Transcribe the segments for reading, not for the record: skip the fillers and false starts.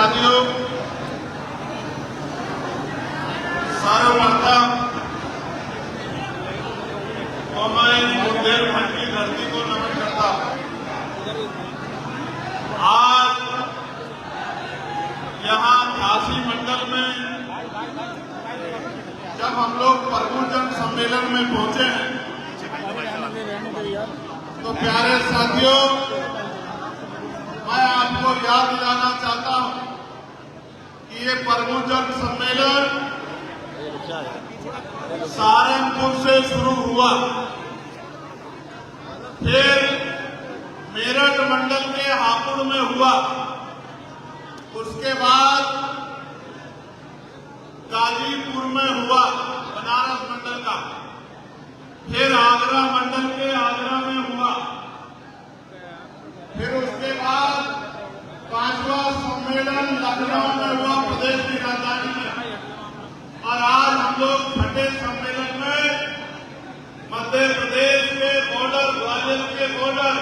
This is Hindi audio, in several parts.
साथियों, सर्वप्रथम तो मैं बुंदेलखंड की धरती को नमन करता हूं। आज यहाँ झांसी मंडल में जब हम लोग प्रभुजन सम्मेलन में पहुंचे हैं तो प्यारे साथियों, मैं आपको याद दिलाना चाहता हूं कि ये प्रभुजन सम्मेलन सहारनपुर से शुरू हुआ, फिर मेरठ मंडल के हापुड़ में हुआ, उसके बाद गाजीपुर में हुआ बनारस मंडल का, फिर आगरा मंडल के आगरा में हुआ, फिर उसके बाद 5वां सम्मेलन लखनऊ में हुआ प्रदेश की राजधानी में, और आज हम लोग 6ठे सम्मेलन में मध्य प्रदेश के बॉर्डर, ग्वालियर के बॉर्डर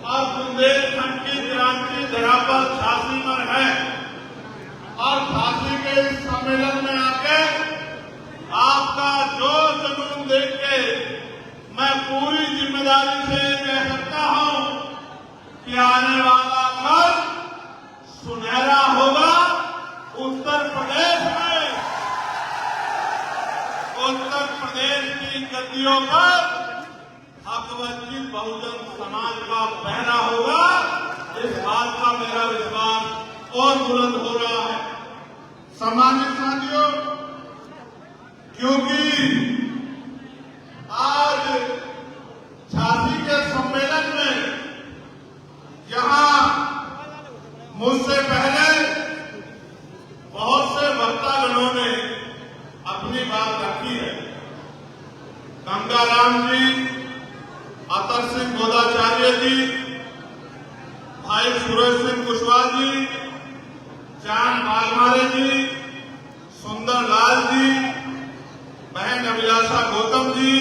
और बुंदेलखंड की क्रांति धरा पर झांसी में है। और झांसी के इस सम्मेलन में आके आपका जो जुनून देख के मैं पूरी जिम्मेदारी से कह सकता हूं कि आने वाला कल सुनहरा होगा। उत्तर प्रदेश में, उत्तर प्रदेश की गद्दियों पर हकवंचित बहुजन समाज का पहरा होगा। इस बात का मेरा विश्वास और बुलंद हो रहा है। सम्मानित साथियों, क्योंकि आज झांसी के सम्मेलन में यहां मुझसे पहले बहुत से वक्तागणों ने अपनी बात रखी है। गंगाराम जी, अतर सिंह गोदाचार्य जी, भाई सुरेश सिंह कुशवाहा जी, जान बालमारे जी, सुंदर लाल जी, बहन अभिलाषा गौतम जी,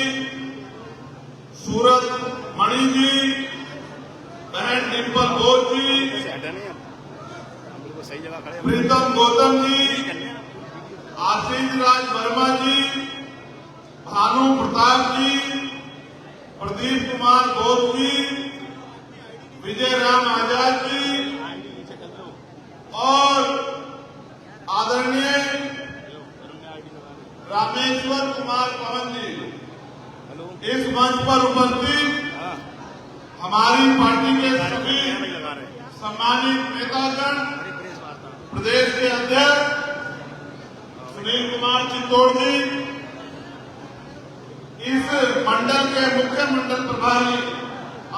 सूरत मणि जी, बहन डिम्पल घोष जी, प्रीतम गौतम जी, आशीष राज वर्मा जी, भानु प्रताप जी, प्रदीप कुमार घोष जी, विजय राम आजाद जी और आदरणीय रामेश्वर कुमार पवन जी, इस मंच पर उपस्थित हमारी पार्टी के सभी सम्मानित नेतागण, प्रदेश के अध्यक्ष सुनील कुमार चित्तौड़ जी, इस मंडल के मुख्य मंडल प्रभारी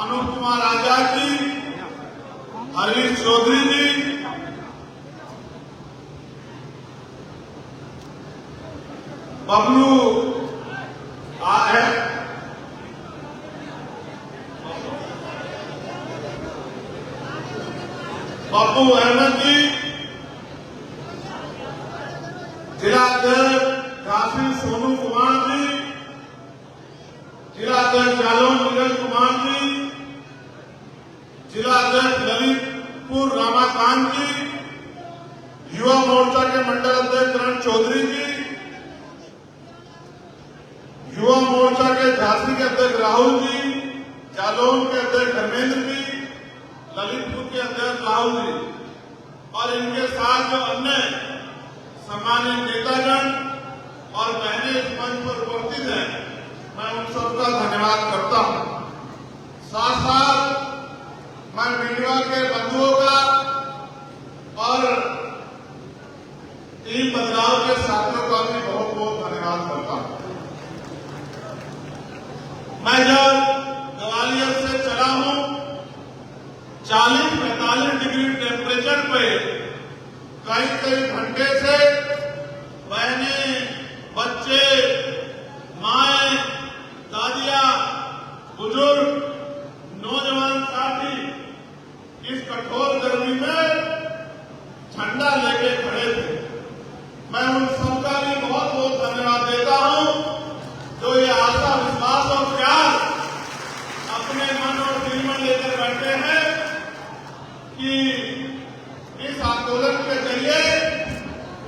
अनूप कुमार आजाद जी, हरीश चौधरी जी, बबलू बब्बू अहमद जी, जिलाध्यक्ष झांसी सोनू कुमार जी, जिलाध्यक्ष जालौन नीरज कुमार जी, जिलाध्यक्ष ललितपुर रामाकांत जी, युवा मोर्चा के मंडल अध्यक्ष करण चौधरी जी, युवा मोर्चा के झांसी के अध्यक्ष राहुल जी, जालौन के अध्यक्ष धर्मेंद्र जी, ललितपुर के अध्यक्ष राहुल जी और इनके साथ जो अन्य सम्मानित नेतागण और बहनें इस मंच पर उपस्थित हैं, मैं उन सबका धन्यवाद करता हूं। साथ साथ मैं मीडिया के बंधुओं का और टीम बदलाव के साथियों का भी बहुत बहुत धन्यवाद करता हूं। मैं जब ग्वालियर से चला हूं, 40-45 डिग्री टेम्परेचर पे कई घंटे से बहनें, बच्चे, माएं, दादियां, बुजुर्ग, नौजवान साथी इस कठोर गर्मी में झंडा लेके खड़े थे। मैं उन सबका भी बहुत बहुत धन्यवाद देता हूं जो ये आशा, विश्वास और प्यार अपने मन और दिल में लेकर बैठे हैं कि इस आंदोलन के जरिए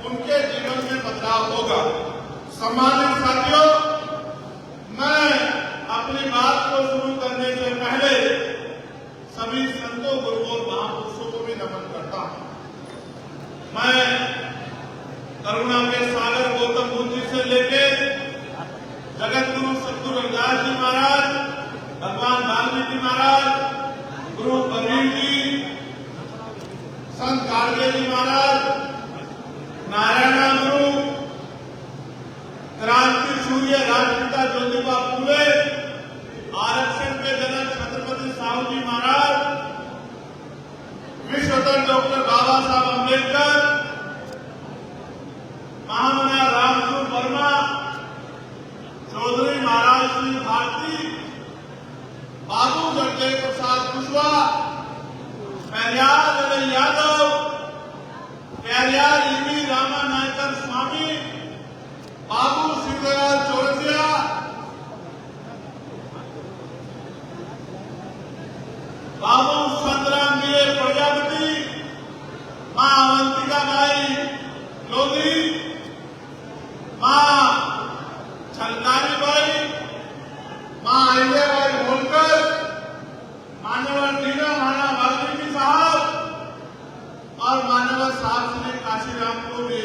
उनके जीवन में बदलाव होगा। सम्मानित साथियों, मैं अपनी बात को शुरू करने से पहले सभी संतों, गुरुओं और महापुरुषों को भी नमन करता हूं। मैं करुणा के सागर गौतम बुद्ध जी से लेके जगत गुरु सतगुरु रविदास जी महाराज, भगवान वाल्मीकि महाराज, गुरु कबीर जी, संत गाडगे जी महाराज, नारायण गुरु, क्रांति सूर्य राजपिता ज्योतिबा फूले, आरक्षण के जनक छत्रपति साहू जी महाराज, विश्वरत्न डॉक्टर बाबा साहब अम्बेडकर, महामना रामसूर वर्मा, चौधरी महाराज सिंह भारती, बाबू जगदेव प्रसाद कुशवाहा, पेरियार ललन यादव, पेरियार ईवी रामानायकर स्वामी, बाबू सिद्धराज चौरसिया, बाबू संतराम जी प्रजापति, मां अवंतिका बाई लोधी, मां छलकारी बाई, मां अहिल्याबाई होलकर, मान्यवर टीना महाना वाल्मीकि साहब और मान्यवर साहब श्री काशीराम को भी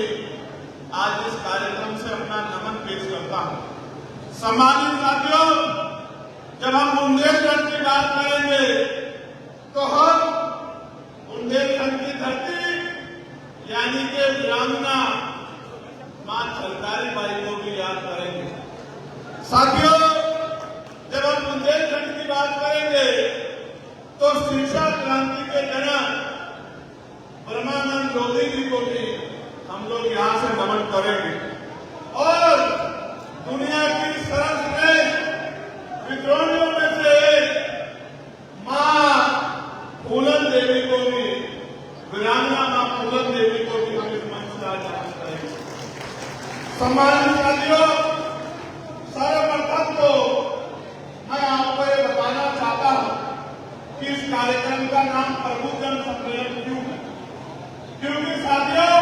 आज इस कार्यक्रम से अपना नमन पेश करता हूं। सम्मानित साथियों, जब हम बुंदेलखंड की बात करेंगे तो हम बुंदेलखंड की धरती यानी कि वीरांगना मां छलकारी बाई को भी याद करेंगे। साथियों, जब हम बुंदेलखंड की बात करेंगे तो शिक्षा क्रांति के जनक ब्रह्मानंद लोधी जी को भी हम लोग यहां से नमन करेंगे और दुनिया की सर्वश्रेष्ठ विद्रोहियों में से मां फूलन देवी को भी, वीरांगना मां फूलन देवी को भी हम इस मंच से आज नमन करेंगे। सम्मानित साथियों, सर्वप्रथम तो मैं आपको ये बताना चाहता हूं कि इस कार्यक्रम का नाम प्रभुजन सम्मेलन क्यों है। क्योंकि साथियों,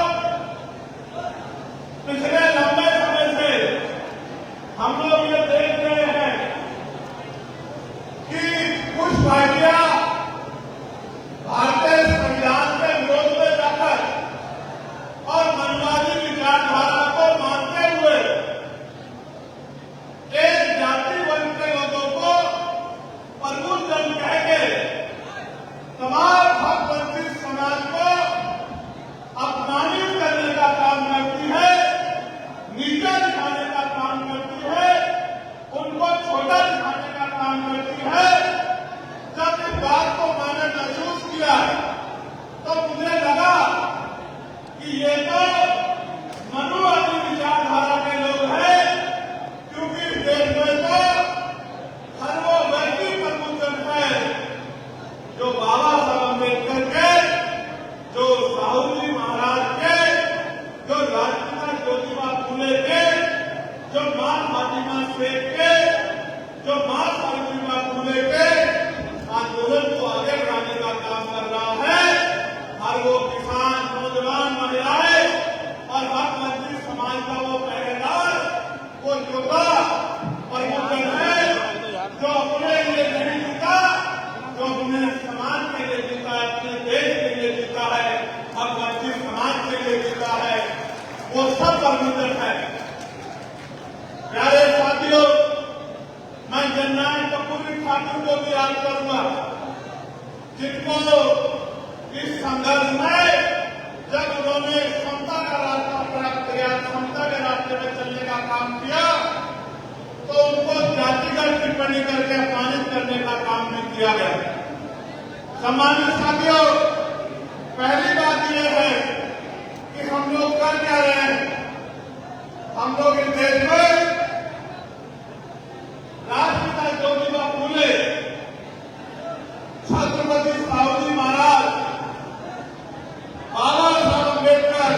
पिछले लंबे समय से हम लोग ये देख रहे हैं कि कुछ पार्टियां भारतीय संविधान के विरोध में जाकर और मनवादी विचारधारा को मानते हुए एक जाति वर्ग के लोगों को प्रभुजन कह के तमाम हक वंचित समाज को अपमानित करने का काम करती है, नीचा दिखाने का काम करती है, उनको छोटा दिखाने का काम करती है। जब इस बात को मैंने महसूस किया तो मुझे लगा कि ये तो मनुवादी विचारधारा के लोग हैं, क्योंकि इस देश में तो हर वो व्यक्ति प्रबुद्धन है जो बाबा साहब अम्बेडकर के, जो साहू जी महाराज के, जो राजपिता ज्योतिबा फूले के, जो मां फातिमा शेख के, जो मां सावित्रीबाई फूले के आंदोलन को आगे बढ़ाने का काम कर रहा है। हर वो किसान, नौजवान, महिलाएं और हक वंचित समाज का वो पहरेदार, वो योद्धा प्रबुद्धन है जो अपने लिए नहीं जीता, जो अपने समाज के लिए जीता है, अपने देश के लिए जीता है, हक वंचित समाज के लिए जीता है, वो सब प्रबुद्धन है। प्यारे साथियों, मैं जननायक कपूरी ठाकुर को भी याद करूंगा, जिनको इस संघर्ष में जब उन्होंने समता का रास्ता प्राप्त किया, समता के रास्ते में चलने का काम किया, तो उनको जातिगत टिप्पणी करके अपमानित करने का काम भी किया गया। सम्मानित साथियों, पहली बात यह है कि हम लोग कर क्या रहे हैं। हम लोग इस देश में राजपिता ज्योतिबा फूले, छत्रपति साहू जी महाराज, बाबा साहब अम्बेडकर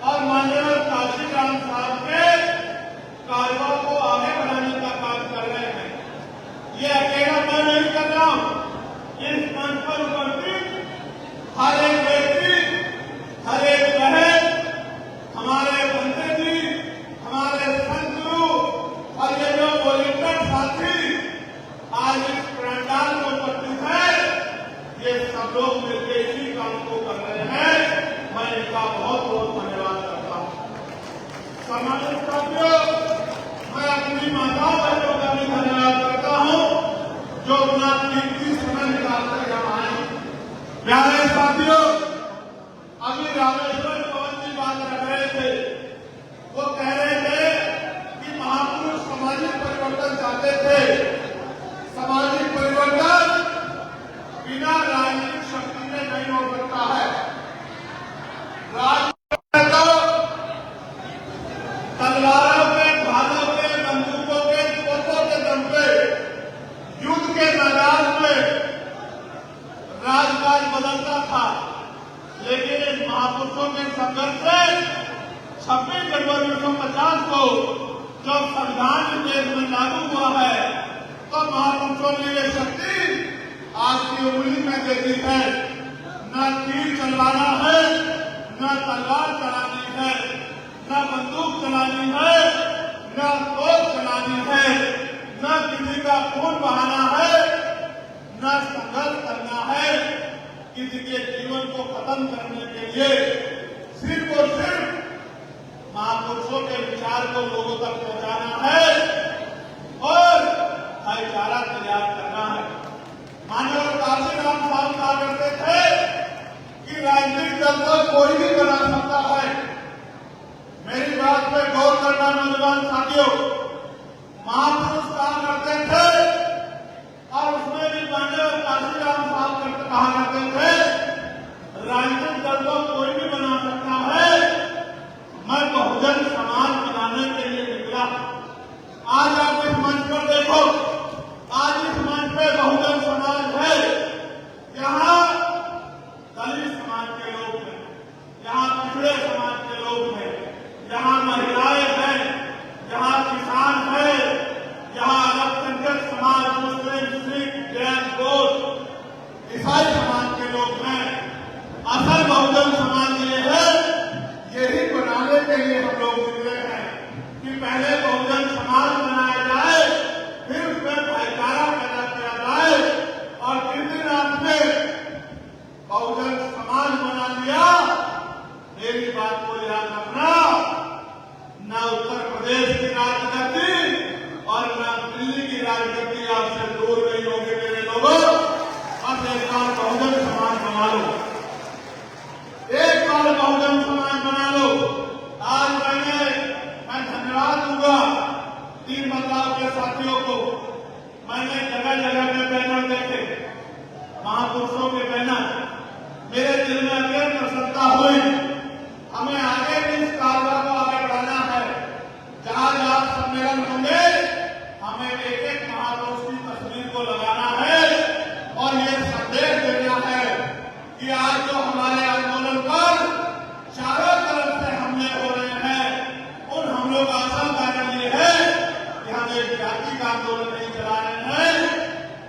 और माननीय काशीराम साहब के कार्यक्रम को आगे बढ़ाने का काम कर रहे हैं। ये अकेला मैं नहीं कर रहा हूं, इस मंच पर उपस्थित हर एक लेकिन इन महापुरुषों के संघर्ष से 26 जनवरी 1950 को जब संविधान देश में लागू हुआ है तो महापुरुषों ने ये शक्ति आज की उंगली में दे दी है। न तीर चलवाना है, न तलवार चलानी है, न बंदूक चलानी है, न तोप चलानी है, न किसी का खून बहाना है, न संघर्ष करना है। किसी के जीवन को खत्म करने के लिए सिर्फ और सिर्फ महापुरुषों के विचार को लोगों तक पहुंचाना है और भाईचारा तैयार करना है। माननीय काशीराम साहब कहा करते थे कि राजनीतिक दल को कोई भी बना सकता है। मेरी बात पे गौर करना नौजवान साथियों, महापुरुष कहा करते थे और उसमें भी माननीय काशीराम साहब कहा करते थे राजनीतिक दल को कोई भी बना सकता है, मैं बहुजन समाज बनाने के लिए निकला। आज आप इस मंच पर देखो, आज इस मंच पे बहुजन समाज है। यहाँ दलित समाज के लोग हैं, यहाँ पिछड़े समाज के लोग हैं, यहाँ महिलाएं हैं, यहाँ किसान है, यहाँ अल्पसंख्यक समाज, मुस्लिम, सिख, जैन, बौद्ध, ईसाई समाज के लोग हैं। असल बहुजन समाज ये है, यही बनाने के लिए हम लोग निकले हैं कि पहले बहुजन समाज बनाया जाए, फिर उसमें भाईचारा पैदा किया जाए। और जिस दिन आपने बहुजन समाज बना लिया, मेरी बात को याद रखना, न उत्तर प्रदेश की राजनीति और न दिल्ली की राजनीति आपसे दूर नहीं होगी मेरे लोगों। अब एक बार बहुजन समाज बना लो, एक बार बहुजन समाज बना लो। आज मैं धन्यवाद दूंगा तीन बदलाव के साथियों को। मैंने जगह जगह में बैनर देखे, महापुरुषों के बैनर, मेरे दिल में अत्यंत प्रसन्नता हुई। हमें आगे भी इस कारगर को आगे बढ़ाना है। जहां जहां सम्मेलन होंगे, हमें एक एक महापुरुष की तस्वीर को लगाना है और ये संदेश देना है कि आज जो हमारे आंदोलन पर चारों तरफ से हमले हो रहे हैं, उन हमलों का असल कारण ये है कि हम एक जाति का आंदोलन नहीं चला रहे हैं,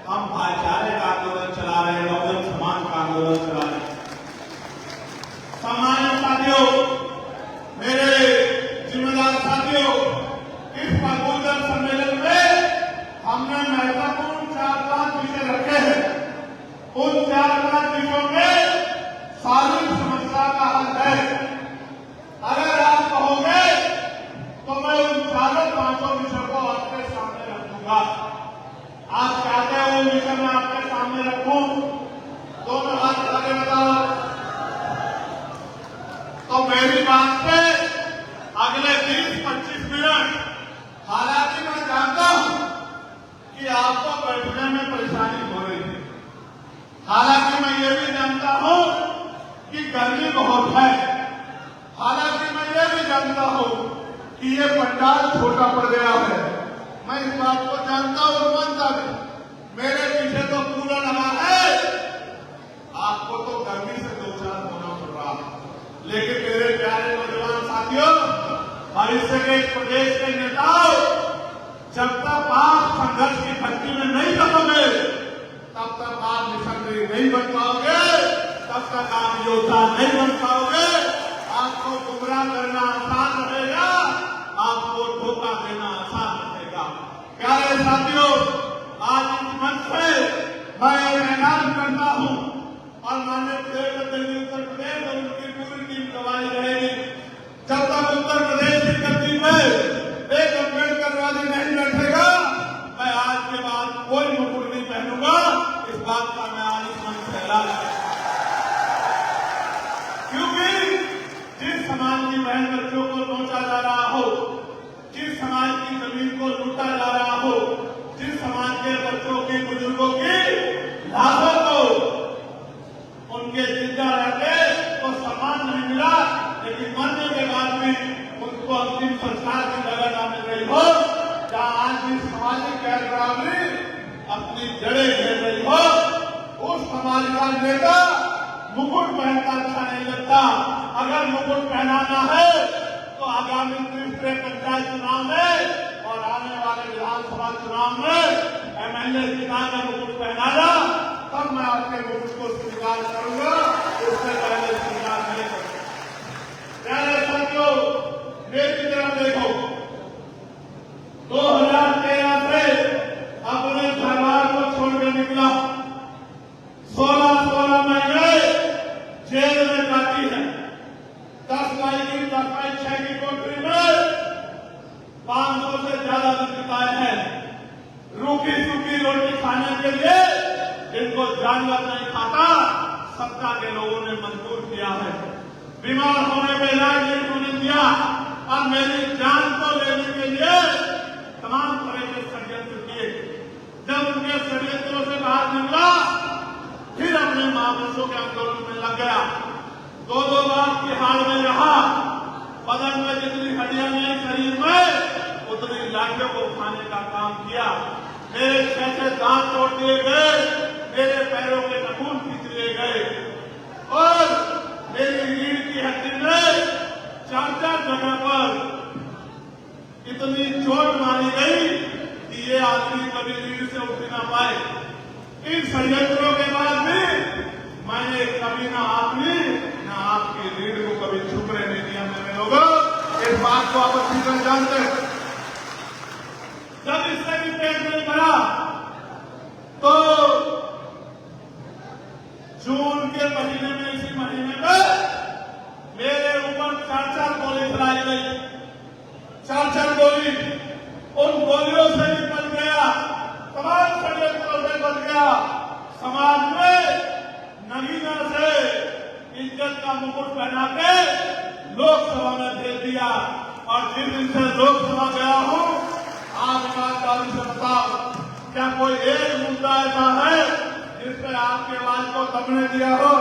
हम भाईचारे का आंदोलन चला रहे हैं, बहुजन समाज का आंदोलन चला रहे हैं। सम्मानित साथियों, मेरे जिम्मेदार साथियों, इस बहुजन सम्मेलन में हमने महत्वपूर्ण 4-5 विषय रखे हैं। उन 4-5 विषयों में सारी समस्या का हल है। अगर आप कहोगे तो मैं उन 4-5 विषयों को आपके सामने रख दूंगा। आप चाहते हैं वो विषय मैं आपके सामने रखूं? दोनों हाथ आगे बताओ। तो मेरी बात पे अगले 20-25 मिनट, हालांकि मैं जानता हूं कि आपको बैठने में परेशानी हो रही है, हालांकि मैं ये भी जानता हूं कि गर्मी बहुत है, हालांकि मैं ये भी जानता हूं कि ये पंडाल छोटा पड़ गया है। मैं इस बात को जानता हूं और मानता भी। मेरे पीछे तो कूलर लगा है, आपको तो गर्मी से 2-4 होना पड़ रहा है। लेकिन मेरे प्यारे नौजवान साथियों, भविष्य के प्रदेश के नेताओं, जब तक आप संघर्ष की भट्टी में नहीं दबोगे, तब तक आप मिशनरी नहीं बन पाओगे, तब तक आप योद्धा नहीं बन पाओगे। आपको गुमराह करना आसान रहेगा, आपको धोखा देना आसान रहेगा। प्यारे साथियों, आज इस मंच से मैं ऐलान करता हूं और माननीय दिल्ली उत्तर प्रदेश और उनकी पूरी टीम गवाही रहेगी, जब तक उत्तर प्रदेश की धरती पर एक अम्बेडकरवादी नहीं बैठेगा, मैं आज के बाद कोई मुकुट नहीं पहनूंगा। इस बात का मैं आज इस मंच से ऐलान करता हूं, क्योंकि जिस समाज की बहन बच्चों को नोचा जा रहा हो, जिस समाज की जमीन को लूटा जा रहा हो, जिस समाज के बच्चों की, बुजुर्गों की लाशों को उनके जिंदा रहते तो सम्मान नहीं मिला, लेकिन मरने के बाद भी उनको अंतिम संस्कार की जगह न मिल रही हो, जहां आज भी सामाजिक गैर बराबरी अपनी जड़ें घेर रही हो, उस समाज का नेता मुकुट पहनना अच्छा नहीं लगता। अगर मुकुट पहनाना है तो आगामी तीसरे पंचायत चुनाव में और आने वाले विधानसभा चुनाव में एमएलए जिताना मुकुट पहनाना, तब मैं आपके मुकुट को स्वीकार करूंगा, उससे पहले स्वीकार नहीं करूंगा। प्यारे साथियों, मेरी तरफ देखो, 2013 से अपने परिवार को छोड़कर निकला, 16 महीने जेल में काटी है। 10 बाई की 6 की कोठरी में 500 से ज्यादा दिन बिताए हैं। रूखी सूखी रोटी खाने के लिए जिनको जानवर नहीं खाता, सत्ता के लोगों ने मंजूर किया है। बीमार होने में इलाज नहीं होने दिया और मेरी जान को लेने के लिए तमाम तरह के षड्यंत्र किए। जब उनके षड्यंत्रों से बाहर निकला, फिर अपने महापुरुषों के आंदोलन में लग गया। 2 बार की हाल में रहा। बदन में जितनी हड्डियां नहीं शरीर में, उतनी लाठियों को खाने का काम किया। मेरे 6 दांत तोड़ दिए गए, मेरे पैरों के नखून खींच लिए गए और मेरी रीढ़ की हड्डी में 4 जगह पर इतनी चोट मारी गई कि ये आदमी कभी रीढ़ से उठ ना पाए। इन षड्यंत्रों के बाद भी मैंने कभी ना आपने ना आपकी रीढ़ को कभी झुकने नहीं दिया। मेरे लोगों, इस बात को आप अच्छी तरह जानते हैं। जब इससे भी पेट नहीं भरा तो जून के महीने में, इसी महीने में मेरे ऊपर 4 गोली चलाई गई। 4 गोली। उन गोलियों से भी बच गया, तमाम षड्यंत्रों से बच गया। समाज में नगीना से इज्जत का मुकुट पहना के लोकसभा में भेज दिया और जिस दिन से लोकसभा गया हूं, आप ईमानदारी से बताओ, क्या कोई एक मुद्दा ऐसा है जिससे आपकी आवाज को दबने दिया हो?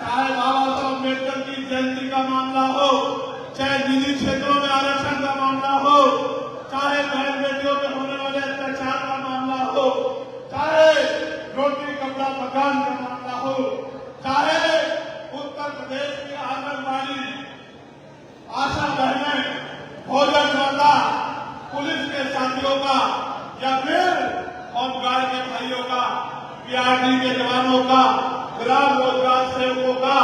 चाहे बाबा साहब अम्बेडकर की जयंती का मामला हो, चाहे निजी क्षेत्रों में आरक्षण का मामला हो, चाहे बहन बेटियों में होने वाले अत्याचार का मामला हो, चाहे रोटी कपड़ा मकान का मामला हो, चाहे उत्तर प्रदेश की आंगनबाड़ी आशा बहनें, भोजन माता, पुलिस के साथियों का, या फिर होमगार्ड के भाइयों का, पीआरडी के जवानों का, ग्राम रोजगार सेवकों का,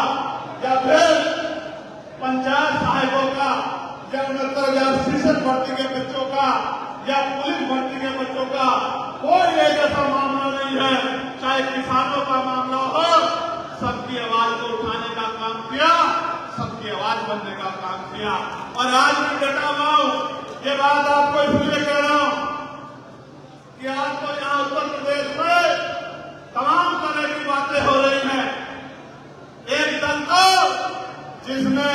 या फिर पंचायत सहायकों का, या 69,000 भर्ती के बच्चों का, या पुलिस भर्ती के बच्चों का, कोई एक ऐसा मामला नहीं है, चाहे किसानों का मामला हो, सबकी आवाज को उठाने का काम किया, सबकी आवाज बनने का काम किया। और आज भी डटा हुआ हूं। ये बात आपको इसलिए कह रहा हूं कि आज तो यहां उत्तर प्रदेश में तमाम तरह की बातें हो रही हैं। एक दल तो जिसने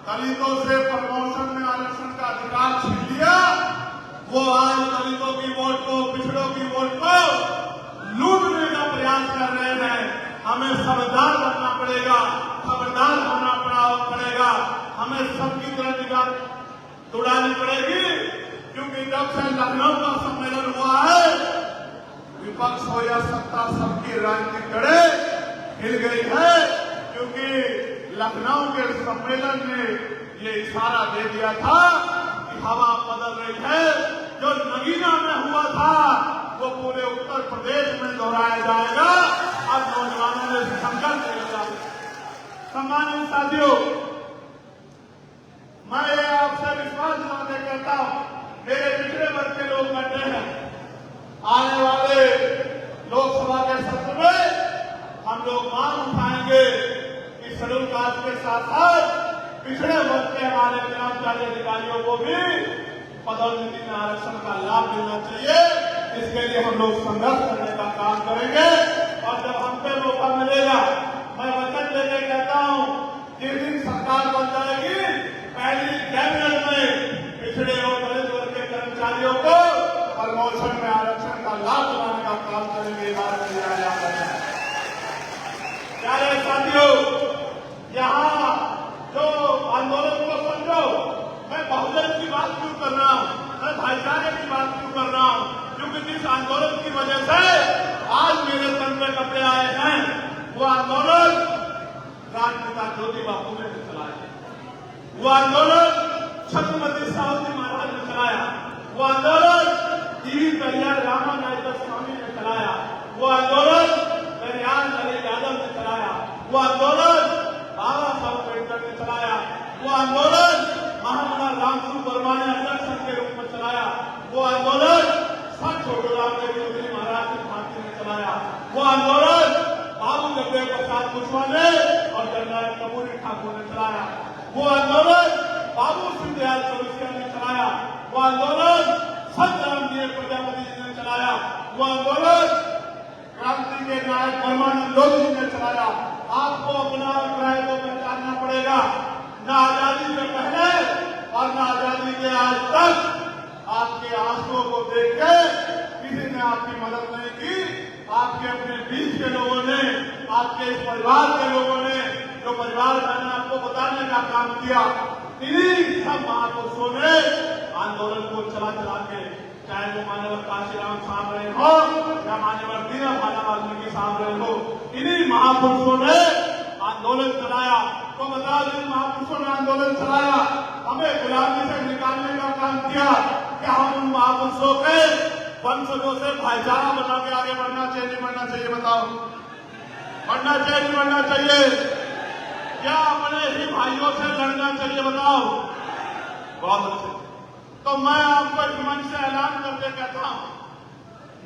दलितों से प्रमोशन में आरक्षण का अधिकार छीन लिया, वो आज दलितों की वोट को, पिछड़ों की वोट को लूटने का प्रयास कर रहे हैं। हमें समझदार बनना पड़ेगा, खबरदार होना पड़ेगा। हमें सबकी तरह निगाह दौड़ानी पड़ेगी, क्योंकि जब से लखनऊ का सम्मेलन हुआ है, विपक्ष हो या सत्ता, सबकी राजनीतिक जड़ें हिल गई है। क्योंकि लखनऊ के सम्मेलन ने ये इशारा दे दिया था कि हवा बदल रही है। जो नगीना में हुआ था वो पूरे उत्तर प्रदेश में दोहराया जाएगा। अब नौजवानों ने संकल्प लिया। सम्मानित साथियों, मैं आपसे विश्वास दिलाने कहता हूं, मेरे पिछड़े वर्ग के लोग बैठे हैं। आने वाले लोकसभा के सत्र में हम लोग मांग उठाएंगे कि शेड्यूल कास्ट के साथ साथ पिछड़े वर्ग के हमारे कर्मचारी अधिकारियों को भी पदोन्नति में आरक्षण का लाभ मिलना चाहिए। इसके लिए हम लोग संघर्ष करने का काम करेंगे और जब हम पे मौका मिलेगा, मैं वचन देके कहता हूं, जिस दिन सरकार बन जाएगी, पहली कैबिनेट में पिछड़े और दलित वर्ग के कर्मचारियों को प्रमोशन में आरक्षण का लाभ दिलाने का काम करेंगे। प्यारे साथियों, यहाँ जो आंदोलन को समझो, मैं बहुजन की बात क्यों कर रहा हूँ, मैं भाईचारे की बात क्यों कर रहा हूँ? क्योंकि जिस आंदोलन की वजह से आज मेरे तन में कपड़े आए हैं, वो आंदोलन राजपिता ज्योतिबा फुले ने चलाया, वो आंदोलन छत्रपति साहूजी महाराज ने चलाया, वो आंदोलन टीवी पेरियार रामानायकर स्वामी ने चलाया, वो आंदोलन पेरियार नरेश यादव ने चलाया, वो आंदोलन बाबा साहब अम्बेडकर ने चलाया, वो आंदोलन महामना रामसू वर्मा ने अध्यक्ष के रूप में चलाया, वो आंदोलन संत छोटूराम देवी महाराज भारती ने चलाया, वो आंदोलन बाबू जगदेव प्रसाद कुशवाहा ने और जनरल कपूरी ठाकुर ने चलाया, वो आंदोलन बाबू सिंह दयाल चौरसिया ने चलाया, वो आंदोलन संत रामदेव प्रजापति जी ने चलाया, वो आंदोलन क्रांति के नायक परमानंद लोधी जी ने चलाया। आपको अपना अभिप्राय को पहचानना पड़ेगा। न आजादी से पहले और न आजादी के आज तक आपके आंसुओं को देख के किसी ने आपकी मदद नहीं की। आपके अपने बीच के लोगों ने, आपके इस परिवार के लोगों ने, जो परिवार मैंने आपको बताने का काम किया, इन्हीं सब महापुरुषों ने आंदोलन को चला के, चाहे वो मान्यवर काशीराम साहब रहे हो या मान्यवर दीनदयाल वाल्मीकि साहब रहे हो, इन्हीं महापुरुषों ने आंदोलन चलाया। तो बता दें, महापुरुषों ने आंदोलन चलाया, हमें गुलामी से निकालने का काम किया। क्या हम उन महापुरुषों के वंशजों से भाईचारा बना के आगे बढ़ना चाहिए, नहीं बढ़ना चाहिए? बताओ, बढ़ना चाहिए, नहीं बढ़ना चाहिए? क्या अपने ही भाइयों से लड़ना चाहिए? बताओ। बहुत अच्छे। तो मैं आपको इस मंच से ऐलान करके कहता हूं,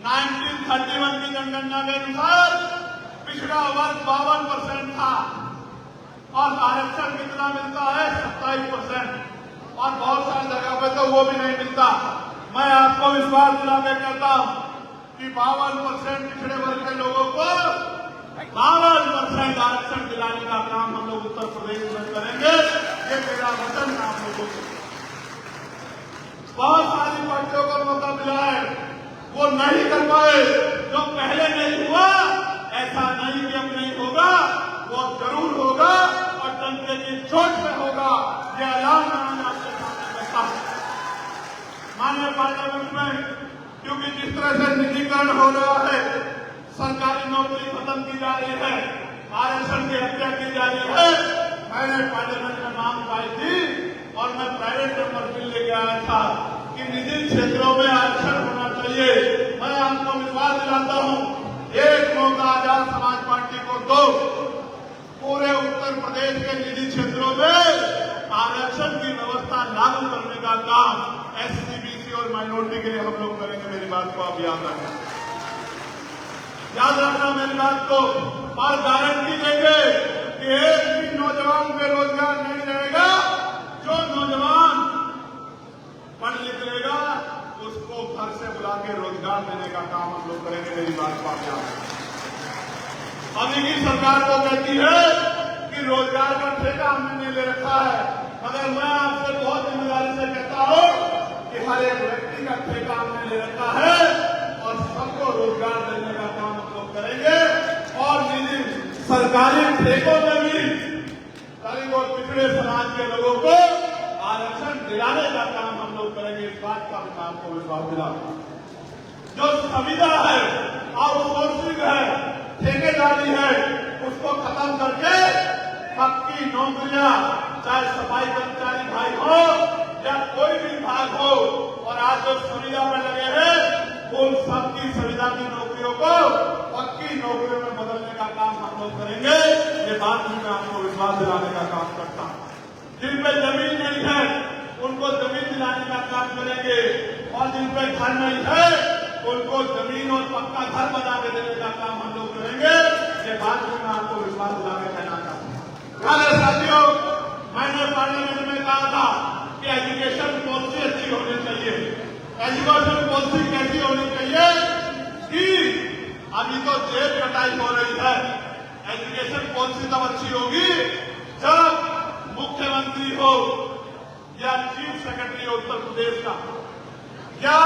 1931 की जनगणना के अनुसार पिछड़ा वर्ग 52% था और आरक्षण कितना मिलता है? 27%। और बहुत सारी जगह पे तो वो भी नहीं मिलता। मैं आपको विश्वास दिला के कहता हूं कि 52% पिछड़े वर्ग के लोगों को 52% आरक्षण दिलाने का काम हम लोग उत्तर प्रदेश में करेंगे। ये मेरा वचन है आप लोगों को। बहुत सारी पार्टियों को मौका मिला है, वो नहीं कर पाए। जो पहले नहीं हुआ, ऐसा नहीं कि अब नहीं होगा, वो जरूर होगा और डंके की चोट पे होगा। ये ऐलान मैं आपके सामने करता हूं। माननीय पार्लियामेंट में, क्योंकि जिस तरह से निजीकरण हो रहा है, सरकारी नौकरी खत्म की जा रही है, आरक्षण की हत्या की जा रही है, मैंने पार्लियामेंट में मांग पाई थी और मैं प्राइवेट नंबर बिल लेके आया था कि निजी क्षेत्रों में आरक्षण होना चाहिए। मैं आपको विश्वास दिलाता हूं, एक मौका आजाद समाज पार्टी को दो, पूरे उत्तर प्रदेश के निजी क्षेत्रों में आरक्षण की व्यवस्था लागू करने का काम एससी, बीसी और माइनॉरिटी के लिए हम लोग करेंगे। मेरी बात को आप याद रखना, याद रखना मेरी बात को। और गारंटी देंगे कि एक भी नौजवान बेरोजगार नहीं रहेगा। जो नौजवान पढ़ लिख लेगा, उसको घर से बुला के रोजगार देने का काम हम लोग करेंगे। मेरी बात को आप याद रखें। अभी की सरकार को कहती है कि रोजगार का ठेका हमने नहीं ले रखा है, मगर मैं आपसे बहुत जिम्मेदारी से कहता हूं कि हर एक व्यक्ति का ठेका हमने ले रखा है और सबको रोजगार देने का काम हम लोग करेंगे। और निजी सरकारी ठेकों में भी गरीब और पिछड़े समाज के लोगों को आरक्षण दिलाने का काम हम लोग करेंगे। इस बात का मैं आपको विश्वास दिलाता हूं। जो संविदा है और सोर्सिंग है, ठेकेदारी है, उसको खत्म करके पक्की नौकरियां, चाहे सफाई कर्मचारी भाई हो या कोई भी भाग हो, और आज जो संविदा में लगे हैं, उन सबकी संविदा की नौकरियों को पक्की नौकरियों में बदलने का काम हम लोग करेंगे। ये बात भी मैं आपको विश्वास दिलाने का काम करता हूं। जिन पे जमीन नहीं है, उनको जमीन दिलाने का काम करेंगे, और जिन पे घर नहीं है, उनको जमीन और पक्का घर बना के देने का काम हम लोग करेंगे। ये बात भी मैं आपको विश्वास दिलाने कहना चाहता हूं। साथियों, मैंने पार्लियामेंट में कहा था कि एजुकेशन पॉलिसी अच्छी होनी चाहिए। एजुकेशन पॉलिसी कैसी होनी चाहिए कि अभी तो जेब कटाई हो रही है। एजुकेशन पॉलिसी तब अच्छी होगी जब मुख्यमंत्री हो या चीफ सेक्रेटरी हो उत्तर प्रदेश का, या